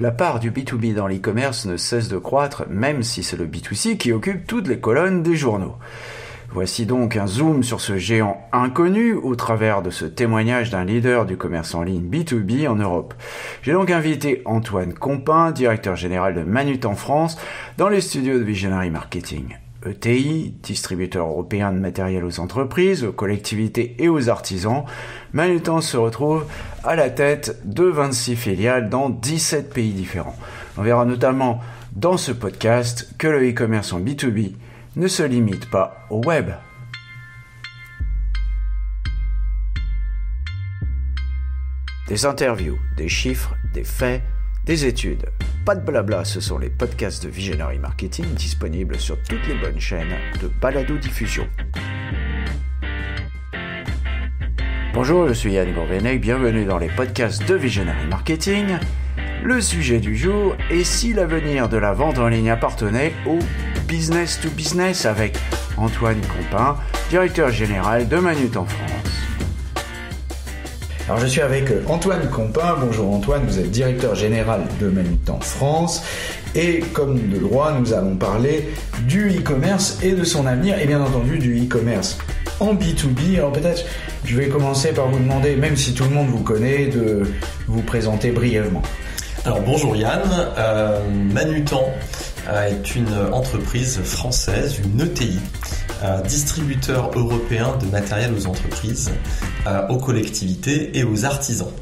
La part du B2B dans l'e-commerce ne cesse de croître, même si c'est le B2C qui occupe toutes les colonnes des journaux. Voici donc un zoom sur ce géant inconnu au travers de ce témoignage d'un leader du commerce en ligne B2B en Europe. J'ai donc invité Antoine Compin, directeur général de Manutan France, dans les studios de Visionary Marketing. ETI, distributeur européen de matériel aux entreprises, aux collectivités et aux artisans, Manutan se retrouve à la tête de 26 filiales dans 17 pays différents. On verra notamment dans ce podcast que le e-commerce en B2B ne se limite pas au web. Des interviews, des chiffres, des faits, des études. Pas de blabla, ce sont les podcasts de Visionary Marketing disponibles sur toutes les bonnes chaînes de balado-diffusion. Bonjour, je suis Yann Gourvenec, bienvenue dans les podcasts de Visionary Marketing. Le sujet du jour est si l'avenir de la vente en ligne appartenait au business to business avec Antoine Compin, directeur général de Manutan France. Alors je suis avec Antoine Compin. Bonjour Antoine, vous êtes directeur général de Manutan France. Et comme de droit, nous allons parler du e-commerce et de son avenir, et bien entendu du e-commerce en B2B. Alors peut-être, je vais commencer par vous demander, même si tout le monde vous connaît, de vous présenter brièvement. Alors bonjour Yann, Manutan est une entreprise française, une ETI, distributeur européen de matériel aux entreprises, aux collectivités et aux artisans.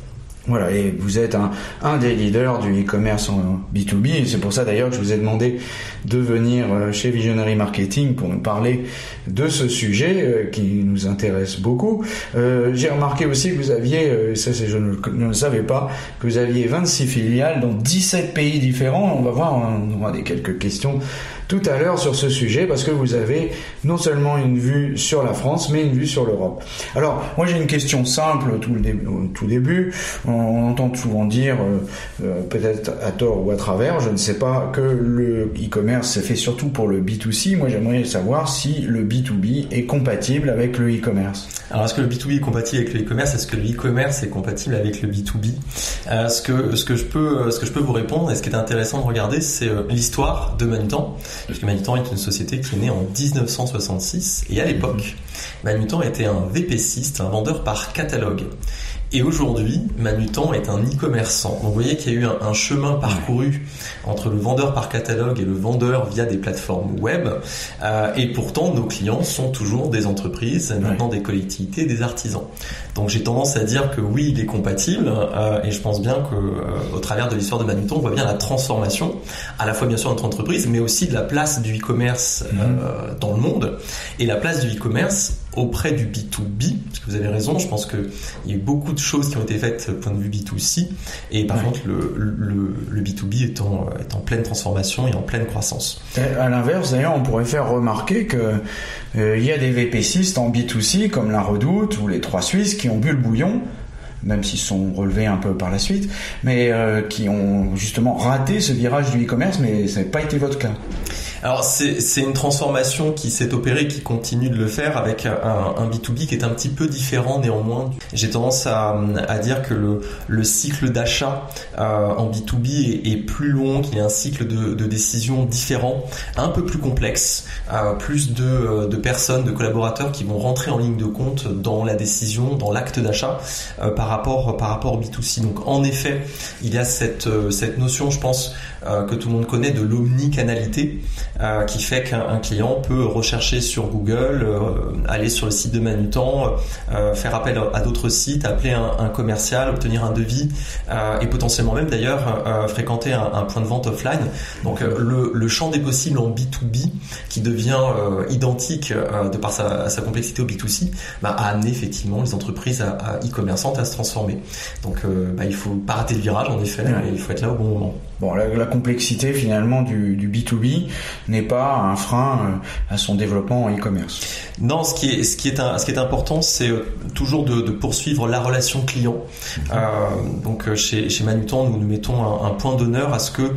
Voilà, et vous êtes un des leaders du e-commerce en B2B, et c'est pour ça d'ailleurs que je vous ai demandé de venir chez Visionary Marketing pour nous parler de ce sujet qui nous intéresse beaucoup. J'ai remarqué aussi que vous aviez, je ne le savais pas, que vous aviez 26 filiales dans 17 pays différents. On va voir, on aura quelques questions tout à l'heure sur ce sujet, parce que vous avez non seulement une vue sur la France, mais une vue sur l'Europe. Alors, moi j'ai une question simple au tout début. On entend souvent dire, peut-être à tort ou à travers, je ne sais pas, que le e-commerce c'est fait surtout pour le B2C. Moi j'aimerais savoir si le B2B est compatible avec le e-commerce. Alors est-ce que le B2B est compatible avec le e-commerce? Est-ce que le e-commerce est compatible avec le B2B? Ce que je peux vous répondre, et ce qui est intéressant de regarder, c'est l'histoire de Manutan. Parce que Manutan est une société qui est née en 1966, et à l'époque, Manutan était un VPCiste, un vendeur par catalogue. Et aujourd'hui, Manutan est un e-commerçant. Donc vous voyez qu'il y a eu un chemin parcouru entre le vendeur par catalogue et le vendeur via des plateformes web. Et pourtant, nos clients sont toujours des entreprises, maintenant des collectivités, des artisans. Donc j'ai tendance à dire que oui, il est compatible. Et je pense bien que au travers de l'histoire de Manutan, on voit bien la transformation, à la fois bien sûr de notre entreprise, mais aussi de la place du e-commerce dans le monde. Et la place du e-commerce auprès du B2B, parce que vous avez raison, je pense qu'il y a eu beaucoup de choses qui ont été faites au point de vue B2C, et par contre le B2B est en pleine transformation et en pleine croissance. À l'inverse, d'ailleurs, on pourrait faire remarquer que il y a des VPCistes en B2C comme la Redoute ou les Trois Suisses qui ont bu le bouillon, même s'ils sont relevés un peu par la suite, mais qui ont justement raté ce virage du e-commerce, mais ça n'a pas été votre cas. Alors c'est une transformation qui s'est opérée, qui continue de le faire avec un B2B qui est un petit peu différent néanmoins. J'ai tendance à dire que le cycle d'achat en B2B est plus long, qu'il y a un cycle de décision différent, un peu plus complexe, plus de personnes, de collaborateurs qui vont rentrer en ligne de compte dans la décision, dans l'acte d'achat par rapport au B2C. Donc en effet, il y a cette notion, je pense, que tout le monde connaît, de l'omnicanalité, qui fait qu'un client peut rechercher sur Google, aller sur le site de Manutan, faire appel à d'autres sites, appeler un commercial, obtenir un devis, et potentiellement même d'ailleurs fréquenter un point de vente offline. Donc le champ des possibles en B2B, qui devient identique de par sa complexité au B2C, a amené effectivement les entreprises e-commerçantes à se transformer. Donc il faut pas rater le virage en effet, et il faut être là au bon moment. Bon, la complexité finalement du B2B, n'est pas un frein à son développement en e-commerce. Non, ce qui est important, c'est toujours de poursuivre la relation client. Donc chez Manutan, nous mettons un point d'honneur à ce que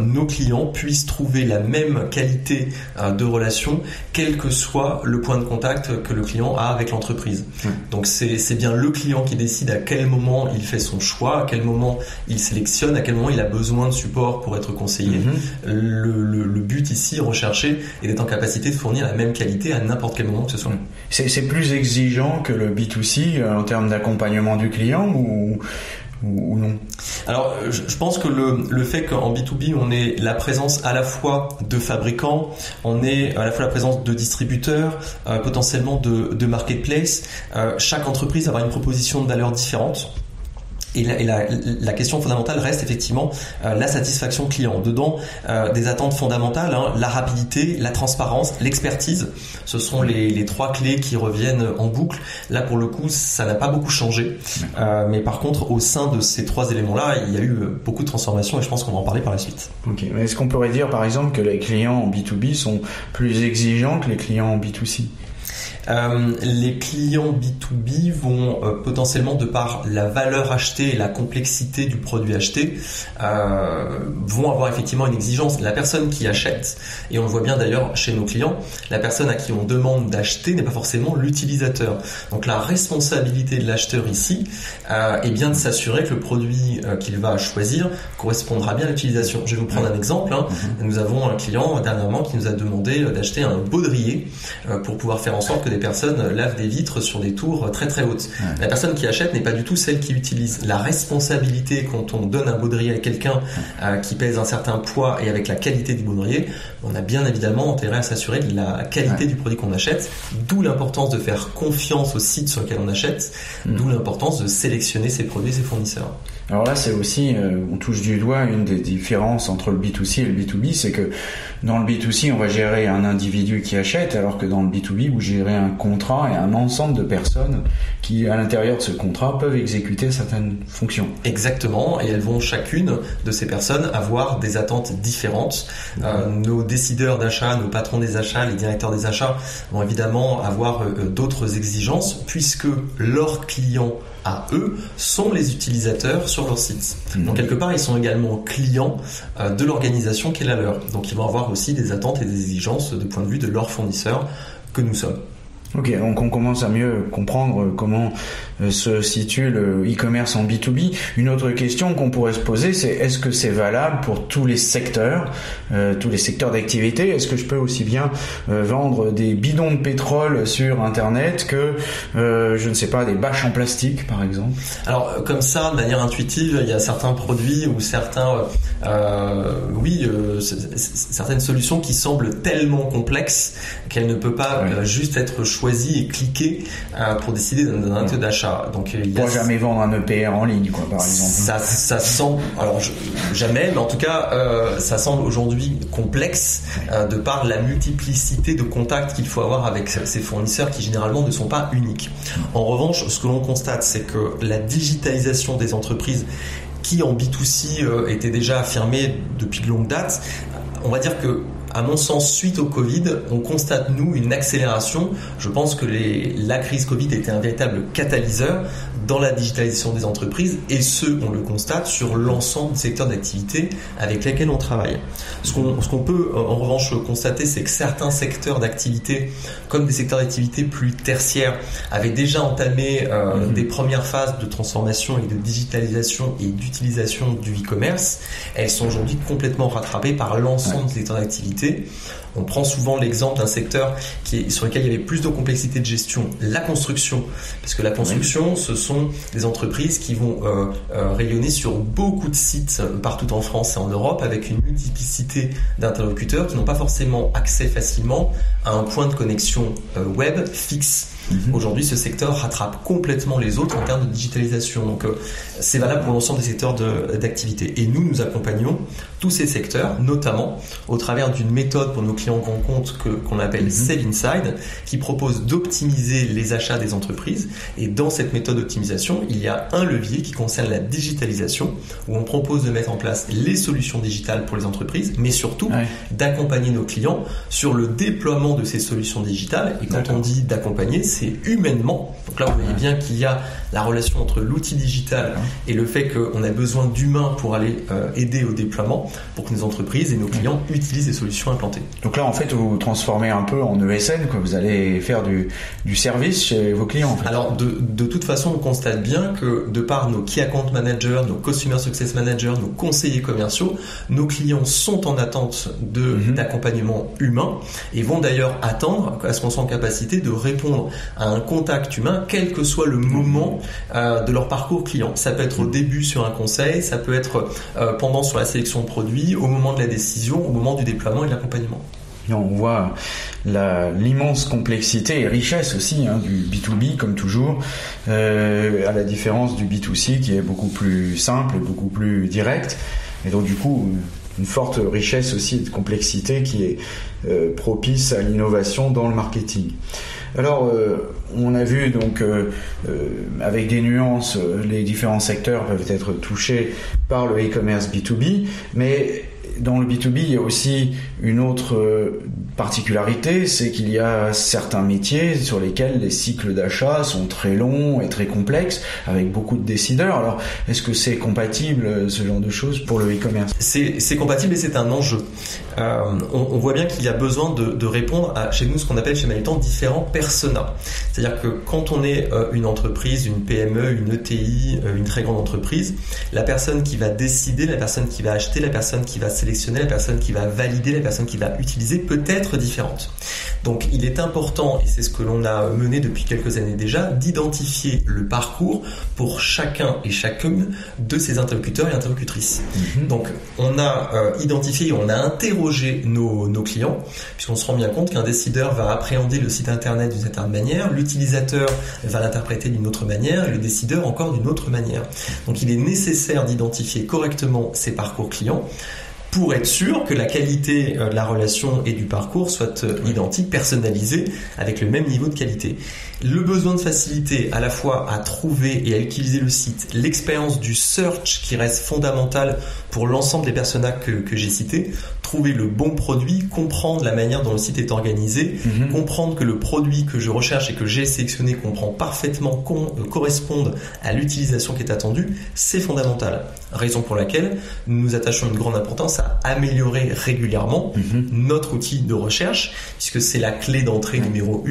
nos clients puissent trouver la même qualité de relation, quel que soit le point de contact que le client a avec l'entreprise. Donc c'est bien le client qui décide à quel moment il fait son choix, à quel moment il sélectionne, à quel moment il a besoin de support pour être conseillé. Le but ici recherché est d'être en capacité de fournir la même qualité à n'importe quel moment que ce soit. C'est plus exigeant que le B2C en termes d'accompagnement du client ou non? Alors, je pense que le fait qu'en B2B, on ait la présence à la fois de fabricants, on ait à la fois la présence de distributeurs, potentiellement de marketplace, chaque entreprise aura une proposition de valeur différente. Et la question fondamentale reste effectivement la satisfaction client. Dedans, des attentes fondamentales, la rapidité, la transparence, l'expertise, ce sont les trois clés qui reviennent en boucle. Là, pour le coup, ça n'a pas beaucoup changé. Mais par contre, au sein de ces trois éléments-là, il y a eu beaucoup de transformations et je pense qu'on va en parler par la suite. Ok. Mais est-ce qu'on pourrait dire, par exemple, que les clients en B2B sont plus exigeants que les clients en B2C ? Les clients B2B vont potentiellement, de par la valeur achetée et la complexité du produit acheté, vont avoir effectivement une exigence. La personne qui achète, et on le voit bien d'ailleurs chez nos clients, la personne à qui on demande d'acheter n'est pas forcément l'utilisateur. Donc la responsabilité de l'acheteur ici est bien de s'assurer que le produit qu'il va choisir correspondra bien à l'utilisation. Je vais vous prendre un exemple. Nous avons un client dernièrement qui nous a demandé d'acheter un baudrier pour pouvoir faire en sorte que des personnes lavent des vitres sur des tours très très hautes. La personne qui achète n'est pas du tout celle qui utilise. La responsabilité quand on donne un baudrier à quelqu'un qui pèse un certain poids et avec la qualité du baudrier, on a bien évidemment intérêt à s'assurer de la qualité du produit qu'on achète, d'où l'importance de faire confiance au site sur lequel on achète, d'où l'importance de sélectionner ses produits et ses fournisseurs. Alors là, c'est aussi, on touche du doigt une des différences entre le B2C et le B2B, c'est que dans le B2C, on va gérer un individu qui achète, alors que dans le B2B, vous gérez un contrat et un ensemble de personnes qui, à l'intérieur de ce contrat, peuvent exécuter certaines fonctions. Exactement, et elles vont chacune de ces personnes avoir des attentes différentes. Nos décideurs d'achat, nos patrons des achats, les directeurs des achats vont évidemment avoir d'autres exigences, puisque leurs clients à eux sont les utilisateurs sur leur site. Donc quelque part, ils sont également clients de l'organisation qui est la leur. Donc ils vont avoir aussi des attentes et des exigences de point de vue de leurs fournisseurs que nous sommes. Ok, donc on commence à mieux comprendre comment se situe le e-commerce en B2B. Une autre question qu'on pourrait se poser, c'est est-ce que c'est valable pour tous les secteurs d'activité? Est-ce que je peux aussi bien vendre des bidons de pétrole sur Internet que, je ne sais pas, des bâches en plastique, par exemple? Alors, comme ça, de manière intuitive, il y a certains produits ou certaines solutions qui semblent tellement complexes qu'elles ne peuvent pas juste être choisies et cliquées pour décider d'un acte d'achat. Donc, il y a jamais vendre un EPR en ligne, quoi, par exemple. Ça semble, alors jamais, mais en tout cas, ça semble aujourd'hui complexe de par la multiplicité de contacts qu'il faut avoir avec ces fournisseurs qui généralement ne sont pas uniques. En revanche, ce que l'on constate, c'est que la digitalisation des entreprises qui en B2C était déjà affirmée depuis de longues dates, on va dire que, à mon sens, suite au Covid, on constate, nous, une accélération. Je pense que la crise Covid était un véritable catalyseur dans la digitalisation des entreprises et on le constate sur l'ensemble des secteurs d'activité avec lesquels on travaille. Ce qu'on peut, en revanche, constater, c'est que certains secteurs d'activité, comme des secteurs d'activité plus tertiaires, avaient déjà entamé des premières phases de transformation et de digitalisation et d'utilisation du e-commerce. Elles sont aujourd'hui complètement rattrapées par l'ensemble des secteurs d'activité. On prend souvent l'exemple d'un secteur sur lequel il y avait plus de complexité de gestion, la construction. Parce que la construction, ce sont des entreprises qui vont rayonner sur beaucoup de sites partout en France et en Europe avec une multiplicité d'interlocuteurs qui n'ont pas forcément accès facilement à un point de connexion web fixe. Aujourd'hui, ce secteur rattrape complètement les autres en termes de digitalisation. Donc, c'est valable pour l'ensemble des secteurs d'activité. Et nous accompagnons tous ces secteurs, notamment au travers d'une méthode pour nos clients grands comptes qu'on appelle Sell Inside, qui propose d'optimiser les achats des entreprises. Et dans cette méthode d'optimisation, il y a un levier qui concerne la digitalisation, où on propose de mettre en place les solutions digitales pour les entreprises, mais surtout d'accompagner nos clients sur le déploiement de ces solutions digitales. Et quand on dit d'accompagner, c'est humainement. Donc là, vous voyez bien qu'il y a la relation entre l'outil digital et le fait qu'on a besoin d'humains pour aller aider au déploiement, pour que nos entreprises et nos clients utilisent les solutions implantées. Donc là, en fait, vous vous transformez un peu en ESN, quoi. Vous allez faire du service chez vos clients. En fait. Alors, de toute façon, on constate bien que de par nos Key Account Managers, nos Customer Success Managers, nos conseillers commerciaux, nos clients sont en attente d'accompagnement humain et vont d'ailleurs attendre à ce qu'on soit en capacité de répondre à un contact humain, quel que soit le moment de leur parcours client. Ça peut être au début sur un conseil, ça peut être pendant sur la sélection de produits, au moment de la décision, au moment du déploiement et de l'accompagnement. On voit l'immense complexité et richesse aussi du B2B comme toujours, à la différence du B2C qui est beaucoup plus simple, beaucoup plus direct. Et donc du coup, une forte richesse aussi et de complexité qui est propice à l'innovation dans le marketing. Alors, on a vu donc avec des nuances, les différents secteurs peuvent être touchés par le e-commerce B2B, mais dans le B2B, il y a aussi une autre particularité, c'est qu'il y a certains métiers sur lesquels les cycles d'achat sont très longs et très complexes, avec beaucoup de décideurs. Alors, est-ce que c'est compatible, ce genre de choses, pour le e-commerce ? C'est compatible et c'est un enjeu. On voit bien qu'il y a besoin de répondre à, chez nous, ce qu'on appelle chez Maillitan, différents personas. C'est-à-dire que quand on est une entreprise, une PME, une ETI, une très grande entreprise, la personne qui va décider, la personne qui va acheter, la personne qui va sélectionner, la personne qui va valider, la personne qui va utiliser peut être différente. Donc il est important, et c'est ce que l'on a mené depuis quelques années déjà, d'identifier le parcours pour chacun et chacune de ces interlocuteurs et interlocutrices. Donc on a identifié, on a interrogé nos clients, puisqu'on se rend bien compte qu'un décideur va appréhender le site internet d'une certaine manière, l'utilisateur va l'interpréter d'une autre manière, et le décideur encore d'une autre manière. Donc il est nécessaire d'identifier correctement ces parcours clients pour être sûr que la qualité de la relation et du parcours soit identique, personnalisée, avec le même niveau de qualité. Le besoin de facilité à la fois à trouver et à utiliser le site, l'expérience du search qui reste fondamentale pour l'ensemble des personas que j'ai cités, trouver le bon produit, comprendre la manière dont le site est organisé, comprendre que le produit que je recherche et que j'ai sélectionné comprend parfaitement, corresponde à l'utilisation qui est attendue, c'est fondamental. Raison pour laquelle nous nous attachons une grande importance à améliorer régulièrement notre outil de recherche, puisque c'est la clé d'entrée numéro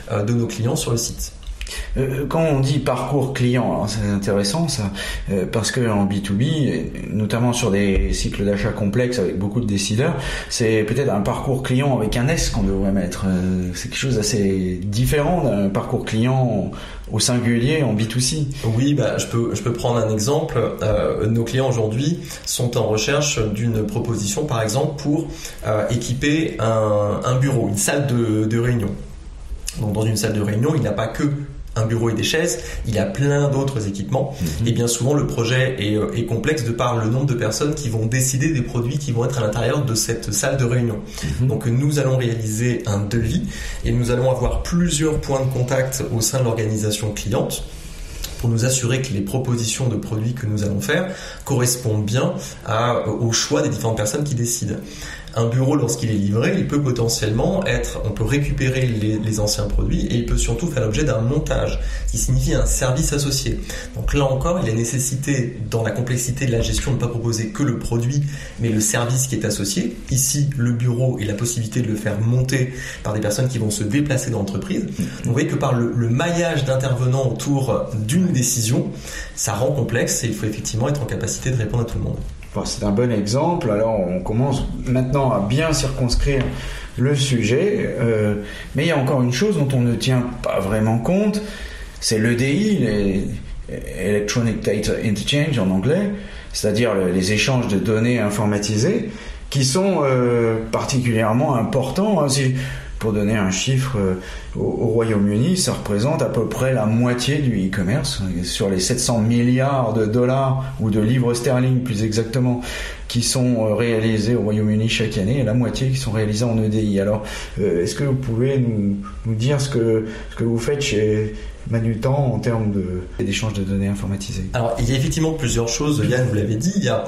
1 de nos clients sur le site. Quand on dit parcours client, alors c'est intéressant ça, parce que en B2B, notamment sur des cycles d'achat complexes avec beaucoup de décideurs, c'est peut-être un parcours client avec un S qu'on devrait mettre. C'est quelque chose d'assez différent d'un parcours client au singulier en B2C. Oui, je peux prendre un exemple. Nos clients aujourd'hui sont en recherche d'une proposition, par exemple, pour équiper un bureau, une salle de réunion. Donc dans une salle de réunion, il n'y a pas que un bureau et des chaises, il y a plein d'autres équipements et bien souvent le projet est complexe de par le nombre de personnes qui vont décider des produits qui vont être à l'intérieur de cette salle de réunion. Donc nous allons réaliser un devis et nous allons avoir plusieurs points de contact au sein de l'organisation cliente pour nous assurer que les propositions de produits que nous allons faire correspondent bien au choix des différentes personnes qui décident. Un bureau, lorsqu'il est livré, il peut potentiellement on peut récupérer les anciens produits et il peut surtout faire l'objet d'un montage, qui signifie un service associé. Donc là encore, il y a nécessité, dans la complexité de la gestion, de ne pas proposer que le produit, mais le service qui est associé. Ici, le bureau et la possibilité de le faire monter par des personnes qui vont se déplacer dans l'entreprise. Donc vous voyez que par le maillage d'intervenants autour d'une décision, ça rend complexe et il faut effectivement être en capacité de répondre à tout le monde. Bon, c'est un bon exemple. Alors on commence maintenant à bien circonscrire le sujet, mais il y a encore une chose dont on ne tient pas vraiment compte, c'est l'EDI, Electronic Data Interchange en anglais, c'est-à-dire les échanges de données informatisées qui sont particulièrement importants. Pour donner un chiffre, au Royaume-Uni, ça représente à peu près la moitié du e-commerce. Sur les 700 milliards de dollars ou de livres sterling plus exactement qui sont réalisés au Royaume-Uni chaque année, et la moitié qui sont réalisés en EDI. Alors, est-ce que vous pouvez nous dire ce que vous faites chez Manutan en termes d'échange de données informatisées? Alors, il y a effectivement plusieurs choses, Yann, vous l'avez dit. Il y a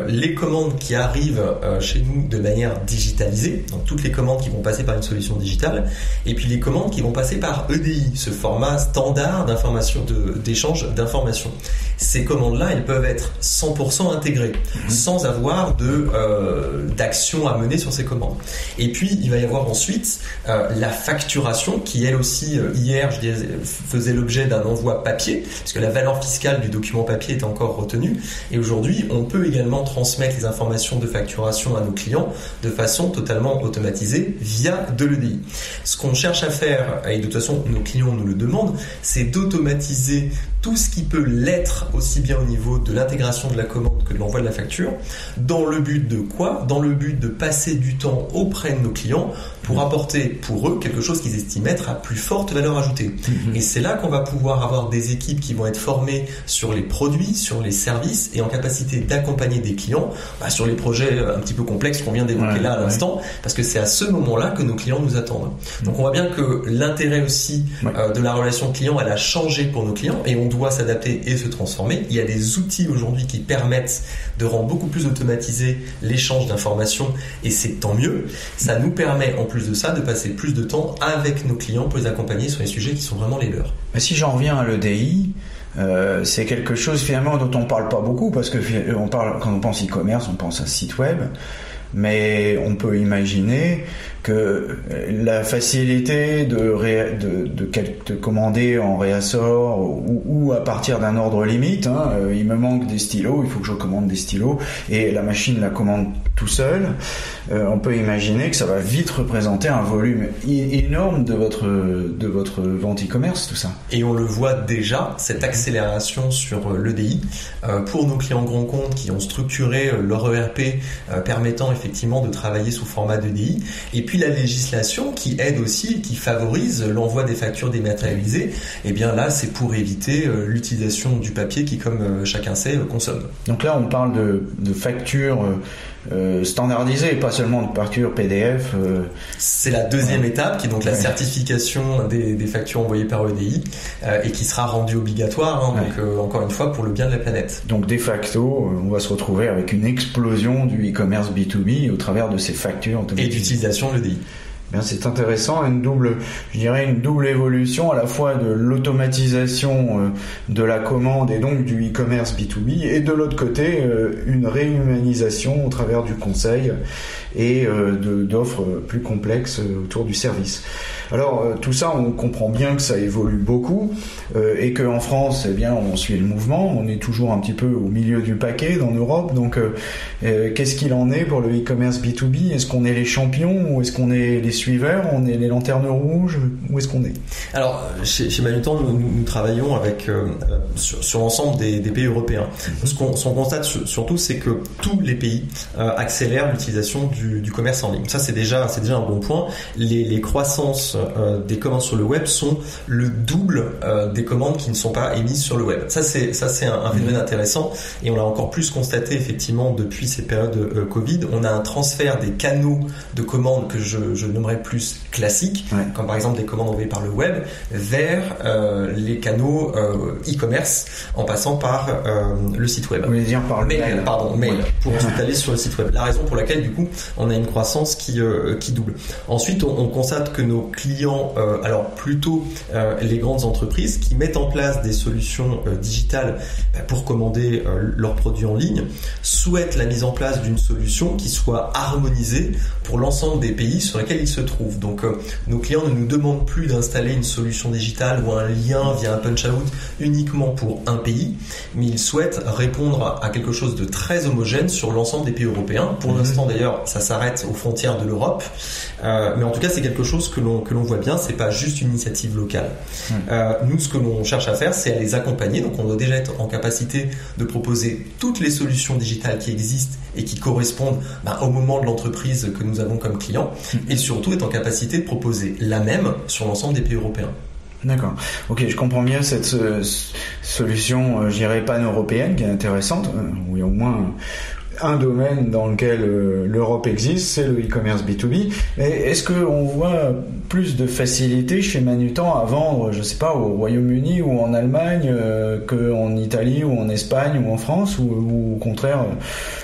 les commandes qui arrivent chez nous de manière digitalisée, donc toutes les commandes qui vont passer par une solution digitale, et puis les commandes qui vont passer par EDI, ce format standard d'échange d'informations. Ces commandes-là, elles peuvent être 100% intégrées, sans avoir d'action à mener sur ces commandes. Et puis, il va y avoir ensuite la facturation qui, elle aussi, hier, je disais, faisait l'objet d'un envoi papier, puisque la valeur fiscale du document papier est encore retenue. Et aujourd'hui, on peut également transmettre les informations de facturation à nos clients de façon totalement automatisée via de l'EDI. Ce qu'on cherche à faire, et de toute façon, nos clients nous le demandent, c'est d'automatiser tout ce qui peut l'être, aussi bien au niveau de l'intégration de la commande que de l'envoi de la facture, dans le but de quoi ? Dans le but de passer du temps auprès de nos clients pour apporter pour eux quelque chose qu'ils estiment être à plus forte valeur ajoutée. Et c'est là qu'on va pouvoir avoir des équipes qui vont être formées sur les produits, sur les services et en capacité d'accompagner des clients sur les projets un petit peu complexes qu'on vient d'évoquer là à l'instant, parce que c'est à ce moment-là que nos clients nous attendent. Donc on voit bien que l'intérêt aussi de la relation client, elle a changé pour nos clients et on doit s'adapter et se transformer. Il y a des outils aujourd'hui qui permettent de rendre beaucoup plus automatisé l'échange d'informations et c'est tant mieux. Ça nous permet en plus de ça de passer plus de temps avec nos clients pour les accompagner sur les sujets qui sont vraiment les leurs. Mais si j'en reviens à l'EDI, c'est quelque chose finalement dont on parle pas beaucoup parce que quand on pense e-commerce, on pense à site web, mais on peut imaginer que la facilité de commander en réassort ou à partir d'un ordre limite, il me manque des stylos, il faut que je commande des stylos et la machine la commande tout seul, on peut imaginer que ça va vite représenter un volume énorme de votre vente e-commerce, tout ça. Et on le voit déjà, cette accélération sur l'EDI pour nos clients grands comptes qui ont structuré leur ERP permettant effectivement de travailler sous format d'EDI, et puis la législation qui aide aussi, qui favorise l'envoi des factures dématérialisées, et bien là c'est pour éviter l'utilisation du papier qui, comme chacun sait, consomme. Donc là on parle de factures standardisées, pas seulement de factures PDF. C'est la deuxième étape qui est donc la certification des factures envoyées par EDI et qui sera rendue obligatoire, donc encore une fois pour le bien de la planète. Donc de facto on va se retrouver avec une explosion du e-commerce B2B au travers de ces factures et d'utilisation de l'EDI. Bien, c'est intéressant, une double évolution à la fois de l'automatisation de la commande et donc du e-commerce B2B et de l'autre côté une réhumanisation au travers du conseil et d'offres plus complexes autour du service. Alors tout ça, on comprend bien que ça évolue beaucoup et qu'en France, eh bien, on suit le mouvement, on est toujours un petit peu au milieu du paquet dans l'Europe. Donc qu'est-ce qu'il en est pour le e-commerce B2B ? Est-ce qu'on est les champions ou est-ce qu'on est les suiveurs ? On est les lanternes rouges ? Où est-ce qu'on est ? Alors chez Manutan, nous travaillons avec sur l'ensemble des pays européens. Ce qu'on constate surtout, c'est que tous les pays accélèrent l'utilisation du commerce en ligne. Ça c'est déjà un bon point. Les croissances des commandes sur le web sont le double des commandes qui ne sont pas émises sur le web. Ça c'est un phénomène intéressant et on l'a encore plus constaté effectivement depuis cette période Covid. On a un transfert des canaux de commandes que je nommerais plus classiques, comme par exemple des commandes envoyées par le web, vers les canaux e-commerce en passant par le site web. Vous voulez dire par le mail. Mail, pour ensuite aller sur le site web. La raison pour laquelle du coup on a une croissance qui double. Ensuite on constate que nos clients, alors plutôt les grandes entreprises qui mettent en place des solutions digitales pour commander leurs produits en ligne, souhaitent la mise en place d'une solution qui soit harmonisée pour l'ensemble des pays sur lesquels ils se trouvent. Donc nos clients ne nous demandent plus d'installer une solution digitale ou un lien via un punch-out uniquement pour un pays, mais ils souhaitent répondre à quelque chose de très homogène sur l'ensemble des pays européens. Pour l'instant d'ailleurs, ça s'arrête aux frontières de l'Europe, mais en tout cas c'est quelque chose que l'on voit bien, c'est pas juste une initiative locale. Nous, ce que l'on cherche à faire, c'est à les accompagner. Donc on doit déjà être en capacité de proposer toutes les solutions digitales qui existent et qui correspondent au moment de l'entreprise que nous avons comme client, et surtout surtout être en capacité de proposer la même sur l'ensemble des pays européens. D'accord. Ok, je comprends bien cette solution, je dirais pan-européenne, qui est intéressante, où il y a au moins un domaine dans lequel l'Europe existe, c'est le e-commerce B2B. Mais est-ce qu'on voit plus de facilité chez Manutan à vendre, je sais pas, au Royaume-Uni ou en Allemagne qu'en Italie ou en Espagne ou en France, ou au contraire,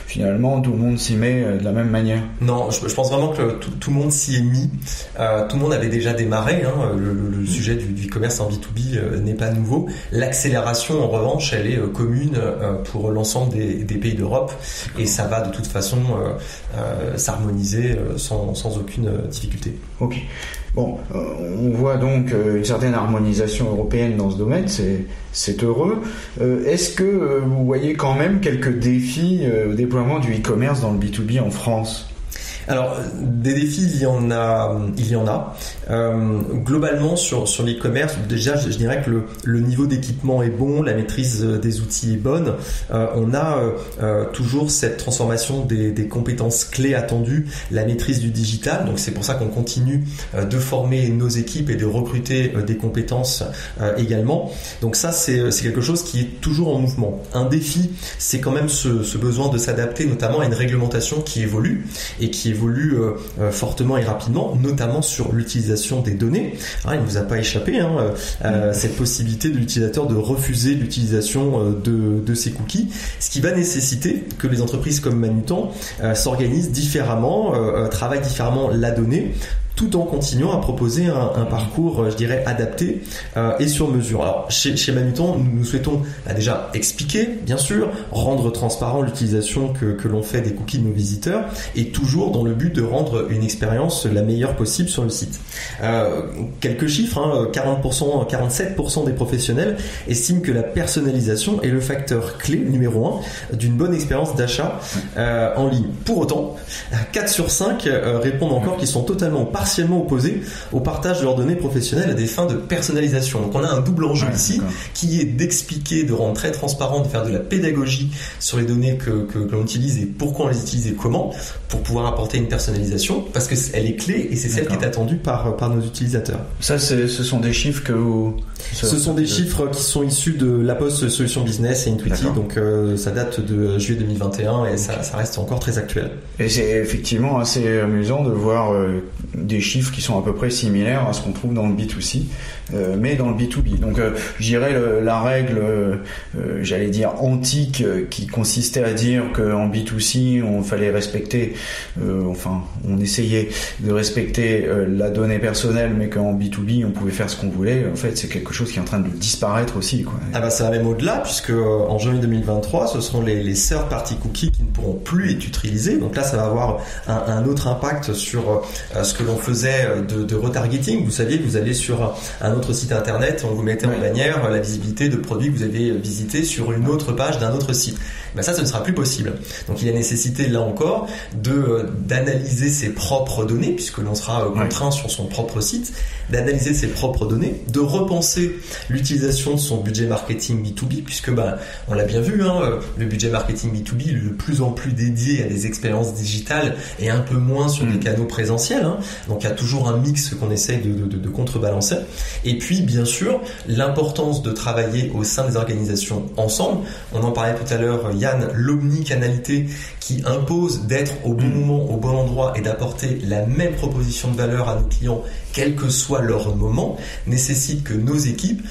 finalement, tout le monde s'y met de la même manière? Non, je pense vraiment que tout le monde s'y est mis. Tout le monde avait déjà démarré. Le sujet du e-commerce en B2B n'est pas nouveau. L'accélération, en revanche, elle est commune pour l'ensemble des pays d'Europe. Et ça va de toute façon s'harmoniser sans aucune difficulté. Ok. Bon, on voit donc une certaine harmonisation européenne dans ce domaine, c'est heureux. Est-ce que vous voyez quand même quelques défis au déploiement du e-commerce dans le B2B en France ? Alors, des défis, il y en a. Globalement, sur l'e-commerce, déjà, je dirais que le niveau d'équipement est bon, la maîtrise des outils est bonne. On a toujours cette transformation des compétences clés attendues, la maîtrise du digital. Donc, c'est pour ça qu'on continue de former nos équipes et de recruter des compétences également. Donc, ça, c'est quelque chose qui est toujours en mouvement. Un défi, c'est quand même ce besoin de s'adapter, notamment à une réglementation qui évolue et qui évolue fortement et rapidement, notamment sur l'utilisation des données. Il ne vous a pas échappé cette possibilité de l'utilisateur de refuser l'utilisation de ses cookies, ce qui va nécessiter que les entreprises comme Manutan s'organisent différemment, travaillent différemment la donnée, tout en continuant à proposer un parcours, je dirais, adapté et sur mesure. Alors, chez Manutan, nous souhaitons déjà expliquer, bien sûr, rendre transparent l'utilisation que l'on fait des cookies de nos visiteurs, et toujours dans le but de rendre une expérience la meilleure possible sur le site. Quelques chiffres, 47% des professionnels estiment que la personnalisation est le facteur clé numéro 1 d'une bonne expérience d'achat en ligne. Pour autant, 4 sur 5 répondent encore qu'ils sont totalement partiellement opposés au partage de leurs données professionnelles à des fins de personnalisation. Donc on a un double enjeu ici, qui est d'expliquer, de rendre très transparent, de faire de la pédagogie sur les données que l'on utilise et pourquoi on les utilise et comment, pour pouvoir apporter une personnalisation, parce qu'elle est clé et c'est celle qui est attendue par nos utilisateurs. Ça, ce sont des chiffres que vous... Ce sont des chiffres qui sont issus de La Poste Solutions Business et Intuiti, donc ça date de juillet 2021 et ça reste encore très actuel. Et c'est effectivement assez amusant de voir des chiffres qui sont à peu près similaires à ce qu'on trouve dans le B2C, mais dans le B2B. Donc je dirais la règle, j'allais dire antique, qui consistait à dire qu'en B2C on fallait respecter, on essayait de respecter la donnée personnelle, mais qu'en B2B on pouvait faire ce qu'on voulait. En fait, c'est quelque chose qui est en train de disparaître aussi, quoi. Ça va même au-delà, puisque en janvier 2023, ce seront les third party cookies qui ne pourront plus être utilisés. Donc là, ça va avoir un autre impact sur ce que l'on faisait de retargeting. Vous saviez que vous allez sur un autre site internet, on vous mettait en bannière la visibilité de produits que vous avez visités sur une autre page d'un autre site. Ça, ce ne sera plus possible. Donc il y a nécessité, là encore, d'analyser ses propres données, puisque l'on sera contraint sur son propre site, d'analyser ses propres données, de repenser l'utilisation de son budget marketing B2B, puisque on l'a bien vu, le budget marketing B2B est de plus en plus dédié à des expériences digitales et un peu moins sur des canaux présentiels. Donc il y a toujours un mix qu'on essaye de contrebalancer. Et puis bien sûr, l'importance de travailler au sein des organisations ensemble. On en parlait tout à l'heure, Yann, l'omnicanalité qui impose d'être au bon moment, au bon endroit et d'apporter la même proposition de valeur à nos clients, quel que soit leur moment, nécessite que nos équipes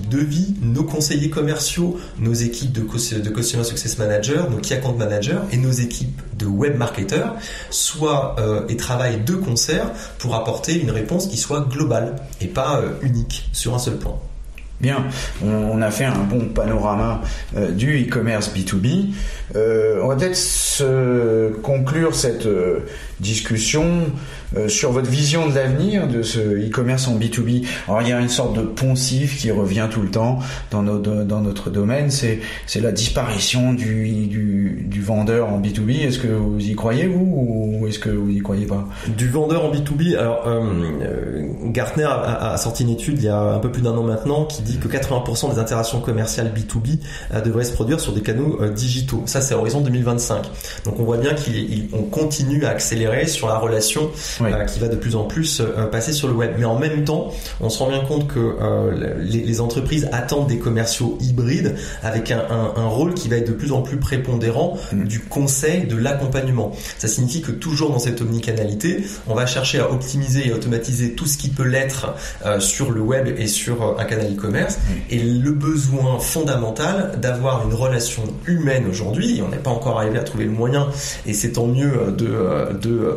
de vie, nos conseillers commerciaux, nos équipes de Customer Success Manager, nos Key Account Managers et nos équipes de Web Marketers soient et travaillent de concert pour apporter une réponse qui soit globale et pas unique sur un seul point. Bien, on a fait un bon panorama du e-commerce B2B. On va peut-être conclure cette discussion sur votre vision de l'avenir de ce e-commerce en B2B. Alors il y a une sorte de poncif qui revient tout le temps dans notre domaine, c'est la disparition du vendeur en B2B. Est-ce que vous y croyez, vous, ou est-ce que vous y croyez pas? Du vendeur en B2B, alors Gartner a sorti une étude il y a un peu plus d'un an maintenant qui dit que 80% des interactions commerciales B2B devraient se produire sur des canaux digitaux. Ça, c'est à horizon 2025. Donc on voit bien qu'on continue à accélérer accélérée sur la relation qui va de plus en plus passer sur le web. Mais en même temps, on se rend bien compte que les entreprises attendent des commerciaux hybrides avec un rôle qui va être de plus en plus prépondérant du conseil, de l'accompagnement. Ça signifie que toujours dans cette omnicanalité, on va chercher à optimiser et automatiser tout ce qui peut l'être sur le web et sur un canal e-commerce. Et le besoin fondamental d'avoir une relation humaine aujourd'hui, on n'est pas encore arrivé à trouver le moyen, et c'est tant mieux de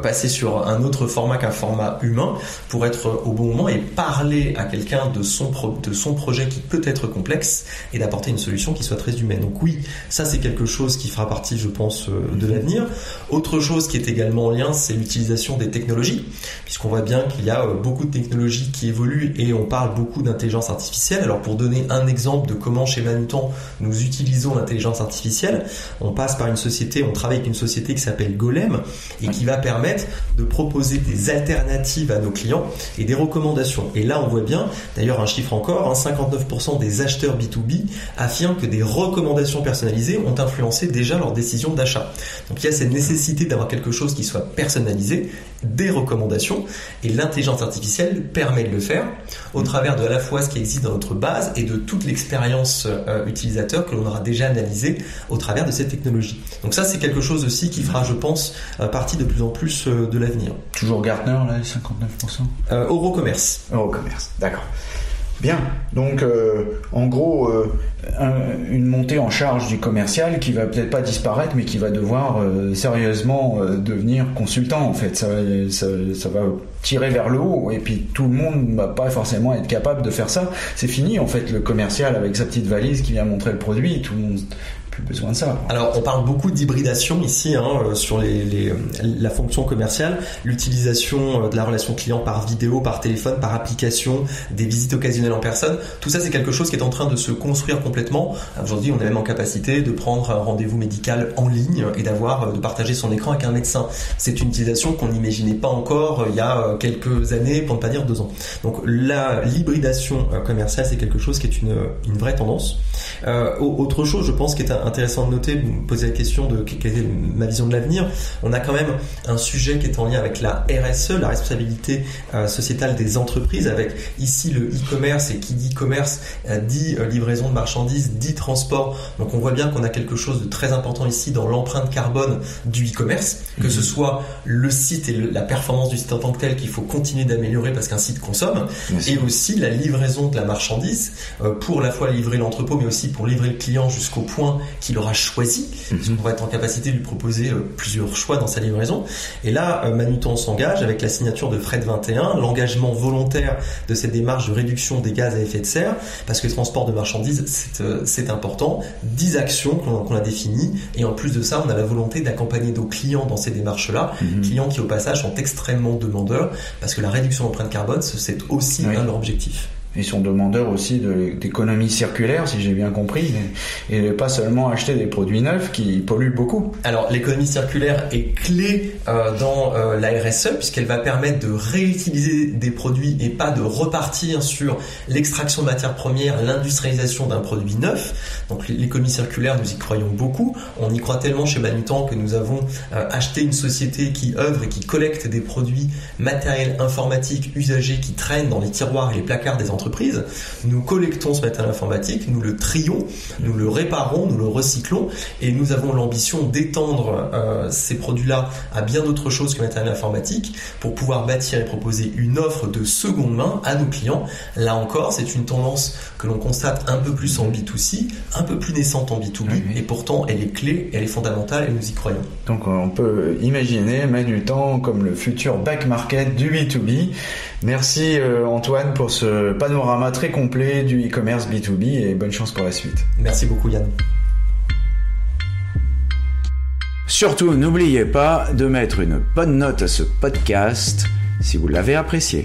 passer sur un autre format qu'un format humain pour être au bon moment et parler à quelqu'un de son projet qui peut être complexe et d'apporter une solution qui soit très humaine. Donc oui, ça c'est quelque chose qui fera partie, je pense, de l'avenir. Autre chose qui est également en lien, c'est l'utilisation des technologies, puisqu'on voit bien qu'il y a beaucoup de technologies qui évoluent et on parle beaucoup d'intelligence artificielle. Alors pour donner un exemple de comment chez Manutan nous utilisons l'intelligence artificielle, on passe par on travaille avec une société qui s'appelle Golem et qui va permettre de proposer des alternatives à nos clients et des recommandations. Et là on voit bien, d'ailleurs un chiffre encore, 59% des acheteurs B2B affirment que des recommandations personnalisées ont influencé déjà leur décision d'achat. Donc il y a cette nécessité d'avoir quelque chose qui soit personnalisé, des recommandations, et l'intelligence artificielle permet de le faire au travers de à la fois ce qui existe dans notre base et de toute l'expérience utilisateur que l'on aura déjà analysée au travers de cette technologie. Donc ça c'est quelque chose aussi qui fera, je pense, partie de plus en plus de l'avenir. Toujours Gartner là, les 59%. Eurocommerce. Eurocommerce, d'accord. Bien, donc en gros une montée en charge du commercial qui va peut-être pas disparaître mais qui va devoir sérieusement devenir consultant en fait. Ça va tirer vers le haut et puis tout le monde ne va pas forcément être capable de faire ça. C'est fini en fait le commercial avec sa petite valise qui vient montrer le produit, tout le monde plus besoin de ça. Alors on parle beaucoup d'hybridation ici sur la fonction commerciale, l'utilisation de la relation client par vidéo, par téléphone, par application, des visites occasionnelles en personne. Tout ça c'est quelque chose qui est en train de se construire complètement. Aujourd'hui on est même en capacité de prendre un rendez-vous médical en ligne et de partager son écran avec un médecin. C'est une utilisation qu'on n'imaginait pas encore il y a quelques années, pour ne pas dire 2 ans. Donc l'hybridation commerciale c'est quelque chose qui est une vraie tendance. Autre chose je pense qui est intéressant de noter, vous me posez la question de quelle est ma vision de l'avenir. On a quand même un sujet qui est en lien avec la RSE, la responsabilité sociétale des entreprises, avec ici le e-commerce, et qui dit commerce dit livraison de marchandises, dit transport. Donc on voit bien qu'on a quelque chose de très important ici dans l'empreinte carbone du e-commerce, que ce soit le site et la performance du site en tant que tel qu'il faut continuer d'améliorer parce qu'un site consomme, et aussi la livraison de la marchandise pour à la fois livrer l'entrepôt mais aussi pour livrer le client jusqu'au point qu'il aura choisi, parce qu'on va être en capacité de lui proposer plusieurs choix dans sa livraison. Et là, Manutan s'engage avec la signature de Fred 21, l'engagement volontaire de cette démarche de réduction des gaz à effet de serre, parce que le transport de marchandises, c'est important. 10 actions qu'on a définies, et en plus de ça, on a la volonté d'accompagner nos clients dans ces démarches-là, clients qui au passage sont extrêmement demandeurs, parce que la réduction de l'empreinte carbone, c'est aussi un de leurs objectifs. Ils sont demandeurs aussi d'économie circulaire, si j'ai bien compris, et pas seulement acheter des produits neufs qui polluent beaucoup. Alors l'économie circulaire est clé dans la RSE, puisqu'elle va permettre de réutiliser des produits et pas de repartir sur l'extraction de matières premières, l'industrialisation d'un produit neuf. Donc l'économie circulaire, nous y croyons beaucoup. On y croit tellement chez Manutan que nous avons acheté une société qui œuvre et qui collecte des produits matériels informatiques usagés qui traînent dans les tiroirs et les placards des entreprises. Nous collectons ce matériel informatique, nous le trions, nous le réparons, nous le recyclons, et nous avons l'ambition d'étendre ces produits-là à bien d'autres choses que le matériel informatique pour pouvoir bâtir et proposer une offre de seconde main à nos clients. Là encore, c'est une tendance que l'on constate un peu plus en B2C, un peu plus naissante en B2B, et pourtant elle est clé, elle est fondamentale et nous y croyons. Donc on peut imaginer Manutan comme le futur back market du B2B. Merci Antoine pour ce panorama très complet du e-commerce B2B et bonne chance pour la suite. Merci beaucoup Yann. Surtout n'oubliez pas de mettre une bonne note à ce podcast si vous l'avez apprécié.